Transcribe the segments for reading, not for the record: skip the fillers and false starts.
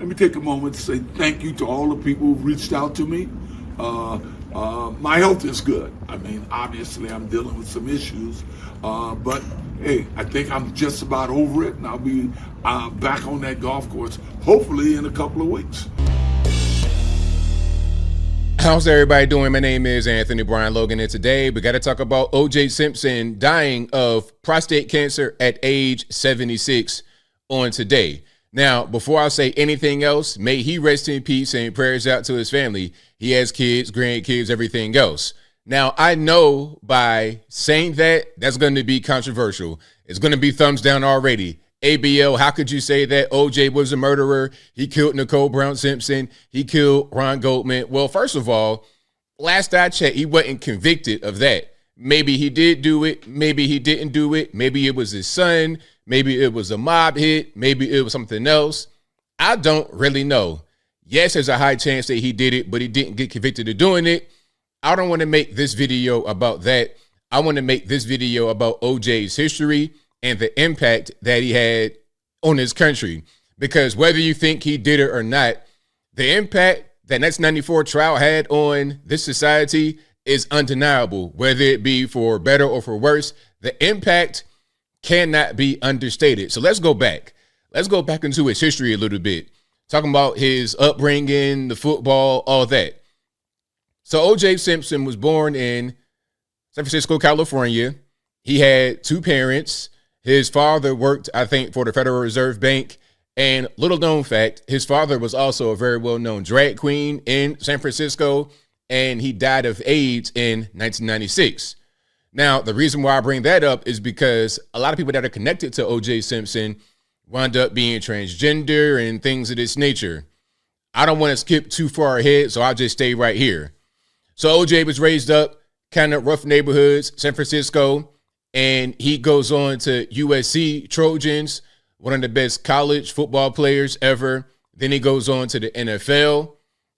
let me take a moment to say thank you to all the people who've reached out to me. My health is good. I mean, obviously, I'm dealing with some issues, but hey, I think I'm just about over it, and I'll be back on that golf course hopefully in a couple of weeks. How's everybody doing? My name is Anthony Brian Logan, and today we got to talk about O.J. Simpson dying of prostate cancer at age 76 on today. Now, before I say anything else, may he rest in peace and prayers out to his family. He has kids, grandkids, everything else. Now, I know by saying that, that's going to be controversial. It's going to be thumbs down already. ABL, how could you say that? OJ was a murderer. He killed Nicole Brown Simpson. He killed Ron Goldman. Well, first of all, last I checked, he wasn't convicted of that. Maybe he did do it. Maybe he didn't do it. Maybe it was his son. Maybe it was a mob hit. Maybe it was something else. I don't really know. Yes, there's a high chance that he did it, but he didn't get convicted of doing it. I don't want to make this video about that. I want to make this video about OJ's history and the impact that he had on his country. Because whether you think he did it or not, the impact that 1994 trial had on this society is undeniable. Whether it be for better or for worse, the impact cannot be understated. So let's go back. Let's go back into his history a little bit. Talking about his upbringing, the football, all that. So O.J. Simpson was born in San Francisco, California. He had two parents. His father worked, I think, for the Federal Reserve Bank. And little known fact, his father was also a very well-known drag queen in San Francisco, and he died of AIDS in 1996. Now, the reason why I bring that up is because a lot of people that are connected to O.J. Simpson wound up being transgender and things of this nature. I don't want to skip too far ahead, so I'll just stay right here. So O.J. was raised up kind of rough neighborhoods, San Francisco, and he goes on to USC Trojans, one of the best college football players ever. Then he goes on to the NFL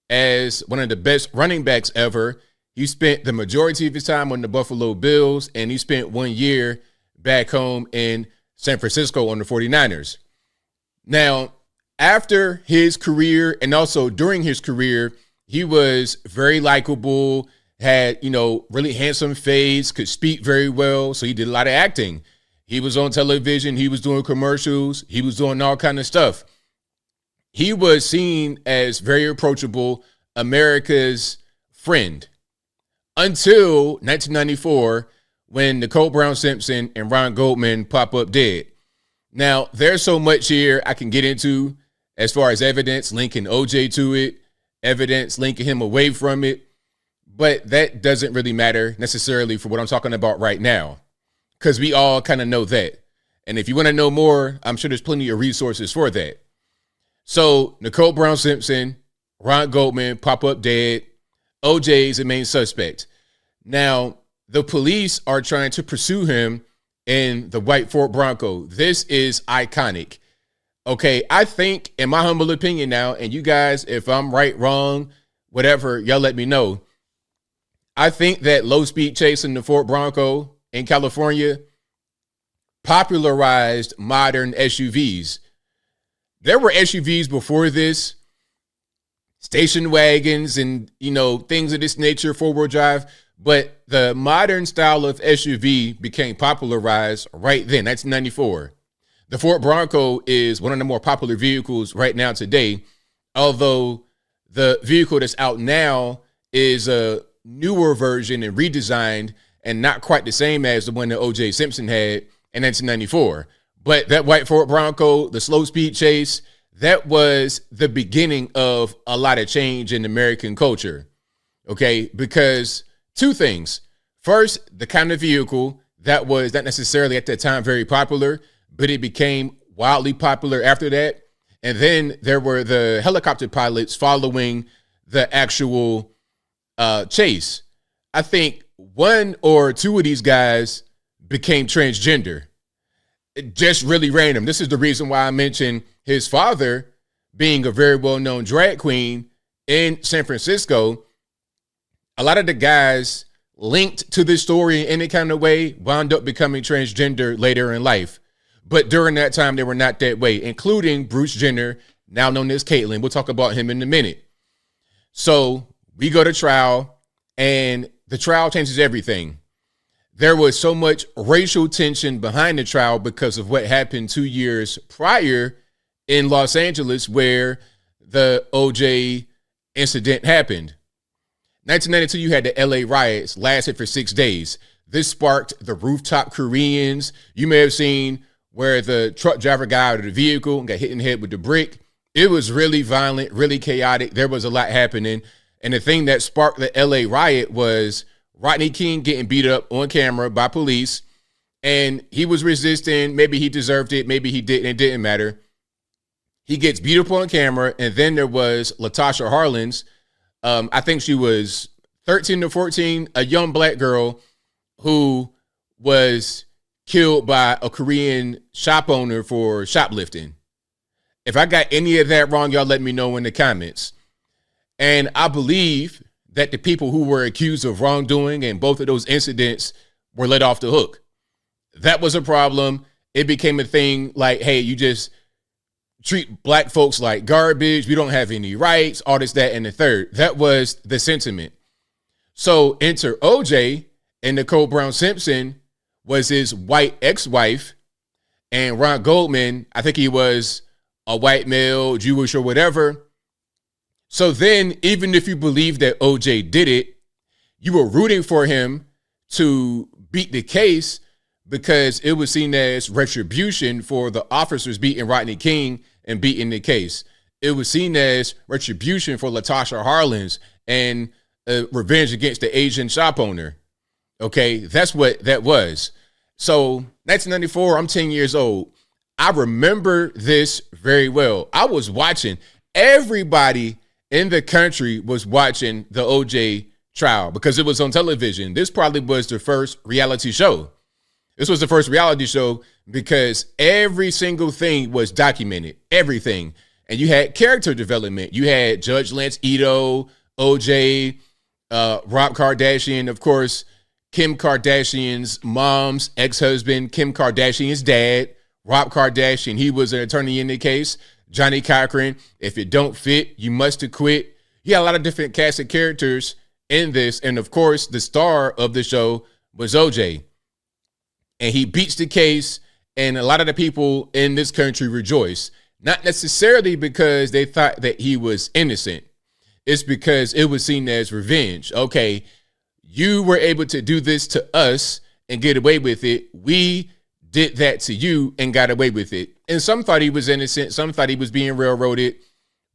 as one of the best running backs ever. He spent the majority of his time on the Buffalo Bills, and he spent 1 year back home in San Francisco on the 49ers. Now, after his career and also during his career, he was very likable, had, really handsome face, could speak very well. So he did a lot of acting. He was on television. He was doing commercials. He was doing all kind of stuff. He was seen as very approachable, America's friend, until 1994, when Nicole Brown Simpson and Ron Goldman pop up dead. Now, there's so much here I can get into as far as evidence linking OJ to it, evidence linking him away from it, but that doesn't really matter necessarily for what I'm talking about right now, because we all kind of know that. And if you want to know more, I'm sure there's plenty of resources for that. So Nicole Brown Simpson, Ron Goldman pop up dead. OJ is the main suspect. Now, the police are trying to pursue him in the white Ford Bronco. This is iconic. Okay, I think, in my humble opinion now, and you guys, if I'm right, wrong, whatever, y'all let me know. I think that low-speed chase in the Ford Bronco in California popularized modern SUVs. There were SUVs before this, station wagons and, things of this nature, four-wheel drive, but the modern style of SUV became popularized right then, 1994. The Ford Bronco is one of the more popular vehicles right now today, although the vehicle that's out now is a newer version and redesigned and not quite the same as the one that O.J. Simpson had in 1994. But that white Ford Bronco, the slow speed chase, that was the beginning of a lot of change in American culture. Okay, because two things. First, the kind of vehicle that was not necessarily at that time very popular, but it became wildly popular after that. And then there were the helicopter pilots following the actual chase. I think one or two of these guys became transgender. Just really random. This is the reason why I mentioned his father being a very well-known drag queen in San Francisco. A lot of the guys linked to this story in any kind of way wound up becoming transgender later in life. But during that time, they were not that way, including Bruce Jenner now known as Caitlin. We'll talk about him in a minute. So we go to trial, and the trial changes everything. There was so much racial tension behind the trial because of what happened 2 years prior in Los Angeles, where the OJ incident happened. 1992, you had the LA riots, lasted for 6 days. This sparked the rooftop Koreans. You may have seen where the truck driver got out of the vehicle and got hit in the head with the brick. It was really violent, really chaotic. There was a lot happening. And the thing that sparked the LA riot was Rodney King getting beat up on camera by police. And he was resisting. Maybe he deserved it. Maybe he didn't. It didn't matter. He gets beat up on camera. And then there was Latasha Harlins. I think she was 13 to 14, a young black girl who was killed by a Korean shop owner for shoplifting. If I got any of that wrong, y'all let me know in the comments. And I believe that the people who were accused of wrongdoing in both of those incidents were let off the hook. That was a problem. It became a thing like, hey, you just treat black folks like garbage. We don't have any rights, all this, that, and the third. That was the sentiment. So enter OJ, and Nicole Brown Simpson was his white ex-wife, and Ron Goldman, I think he was a white male, Jewish or whatever. So then, even if you believe that OJ did it, you were rooting for him to beat the case because it was seen as retribution for the officers beating Rodney King and beating the case. It was seen as retribution for Latasha Harlins and revenge against the Asian shop owner. Okay, that's what that was. So 1994, I'm 10 years old. I remember this very well. I was watching. Everybody in the country was watching the OJ trial because it was on television. This probably was the first reality show. This was the first reality show because every single thing was documented, everything. And you had character development. You had Judge Lance Ito, OJ, Rob Kardashian, of course, Kim Kardashian's mom's ex-husband, Kim Kardashian's dad, Rob Kardashian. He was an attorney in the case. Johnny Cochran, if it don't fit, you must have quit. You had a lot of different cast of characters in this. And of course, the star of the show was OJ. And he beats the case, and a lot of the people in this country rejoice. Not necessarily because they thought that he was innocent. It's because it was seen as revenge. Okay, you were able to do this to us and get away with it. We did that to you and got away with it. And some thought he was innocent. Some thought he was being railroaded.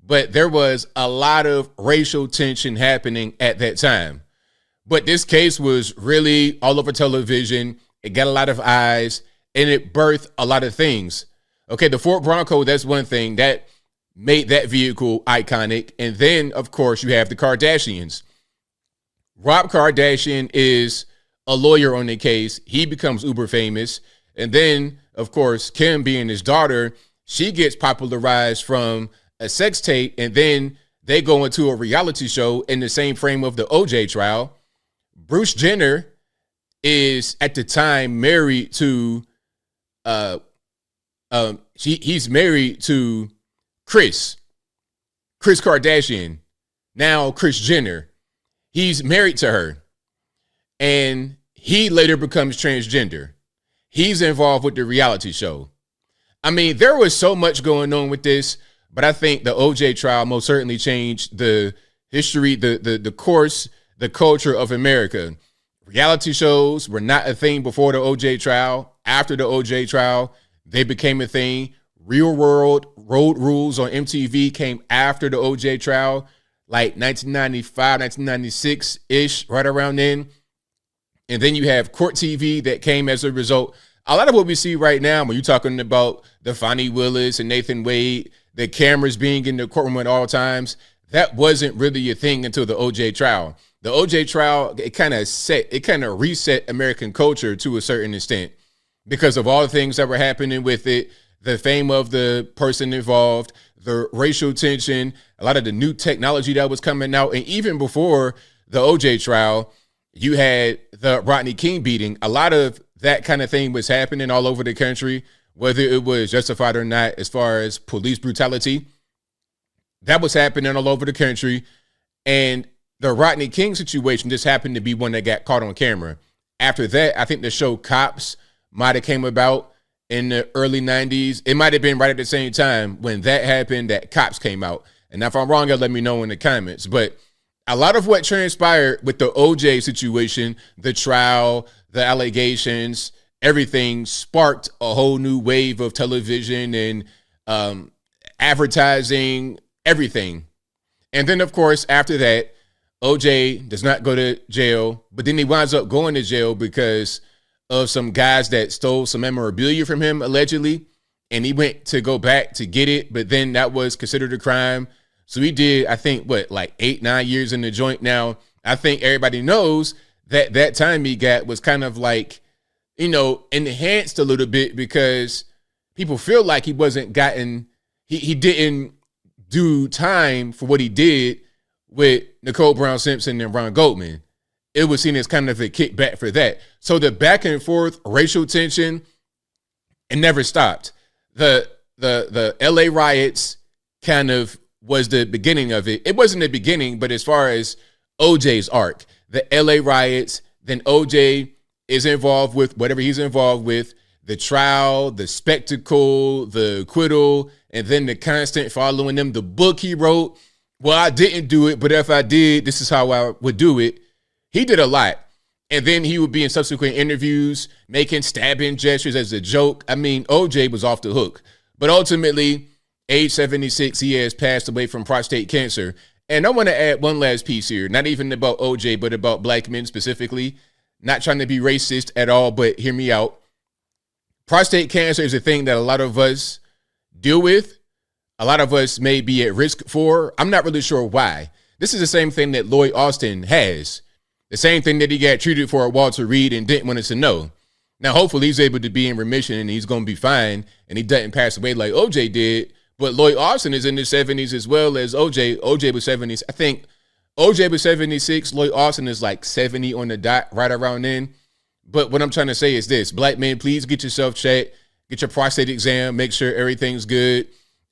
But there was a lot of racial tension happening at that time. But this case was really all over television. It got a lot of eyes, and it birthed a lot of things. Okay, the Ford Bronco, that's one thing that made that vehicle iconic. And then, of course, you have the Kardashians. Rob Kardashian is a lawyer on the case. He becomes uber famous. And then, of course, Kim being his daughter, she gets popularized from a sex tape, and then they go into a reality show in the same frame of the OJ trial. Bruce Jenner is at the time married to he's married to Kris Kardashian, now Kris Jenner. He's married to her, and he later becomes transgender. He's involved with the reality show. I mean, there was so much going on with this, but I think the OJ trial most certainly changed the history, the course, the culture of America. Reality shows were not a thing before the OJ trial. After the OJ trial, they became a thing. Real World Road Rules on MTV came after the OJ trial, like 1995, 1996-ish, right around then. And then you have Court TV that came as a result. A lot of what we see right now, when you're talking about the Fonnie Willis and Nathan Wade, the cameras being in the courtroom at all times, that wasn't really a thing until the OJ trial. The OJ trial, it kind of reset American culture to a certain extent because of all the things that were happening with it, the fame of the person involved, the racial tension, a lot of the new technology that was coming out. And even before the OJ trial, you had the Rodney King beating. A lot of that kind of thing was happening all over the country, whether it was justified or not, as far as police brutality. that was happening all over the country. And the Rodney King situation just happened to be one that got caught on camera. After that, I think the show Cops might have came about in the early 90s. It might have been right at the same time when that happened that Cops came out. And if I'm wrong, y'all let me know in the comments. But a lot of what transpired with the OJ situation, the trial, the allegations, everything sparked a whole new wave of television and advertising, everything. And then, of course, after that, OJ does not go to jail, but then he winds up going to jail because of some guys that stole some memorabilia from him, allegedly. And he went to go back to get it, but then that was considered a crime. So he did, I think, like 8-9 years in the joint. Now, I think everybody knows that that time he got was kind of like, enhanced a little bit because people feel like he wasn't he didn't do time for what he did with Nicole Brown Simpson and Ron Goldman. It was seen as kind of a kickback for that. So the back and forth racial tension, it never stopped. The LA riots kind of was the beginning of it. It wasn't the beginning, but as far as OJ's arc, the LA riots, then OJ is involved with whatever he's involved with, the trial, the spectacle, the acquittal, and then the constant following them, the book he wrote. Well, I didn't do it, but if I did, this is how I would do it. He did a lot. And then he would be in subsequent interviews making stabbing gestures as a joke. I mean, OJ was off the hook. But ultimately, age 76, he has passed away from prostate cancer. And I want to add one last piece here, not even about OJ, but about black men specifically. Not trying to be racist at all, but hear me out. Prostate cancer is a thing that a lot of us deal with. A lot of us may be at risk for. I'm not really sure why. This is the same thing that Lloyd Austin has. The same thing that he got treated for at Walter Reed and didn't want us to know. Now, hopefully he's able to be in remission and he's going to be fine and he doesn't pass away like OJ did. But Lloyd Austin is in his 70s as well as OJ. OJ was 70s. I think OJ was 76. Lloyd Austin is like 70 on the dot, right around then. But what I'm trying to say is this. Black men, please get yourself checked. Get your prostate exam. Make sure everything's good.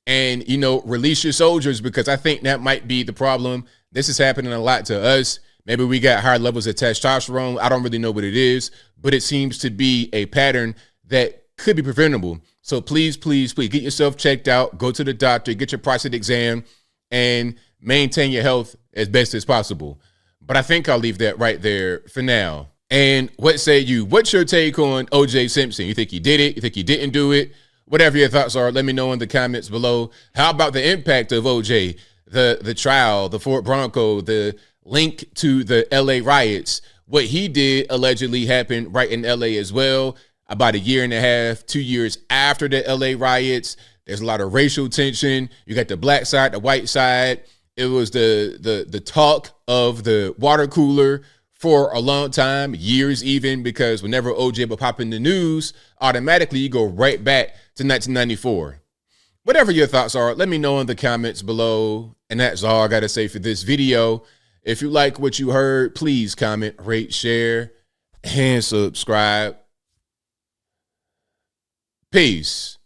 And, release your soldiers because I think that might be the problem. This is happening a lot to us. Maybe we got higher levels of testosterone. I don't really know what it is, but it seems to be a pattern that could be preventable. So please, please, please get yourself checked out. Go to the doctor, get your prostate exam, and maintain your health as best as possible. But I think I'll leave that right there for now. And what say you? What's your take on O.J. Simpson? You think he did it? You think he didn't do it? Whatever your thoughts are, let me know in the comments below. How about the impact of O.J., the trial, the Fort Bronco, the link to the L.A. riots? What he did allegedly happened right in L.A. as well. About 1.5 years, 2 years after the L.A. riots, there's a lot of racial tension. You got the black side, the white side. It was the talk of the water cooler for a long time, years even, because whenever OJ would pop in the news, automatically you go right back to 1994. Whatever your thoughts are, let me know in the comments below. And that's all I got to say for this video. If you like what you heard, please comment, rate, share, and subscribe. Peace.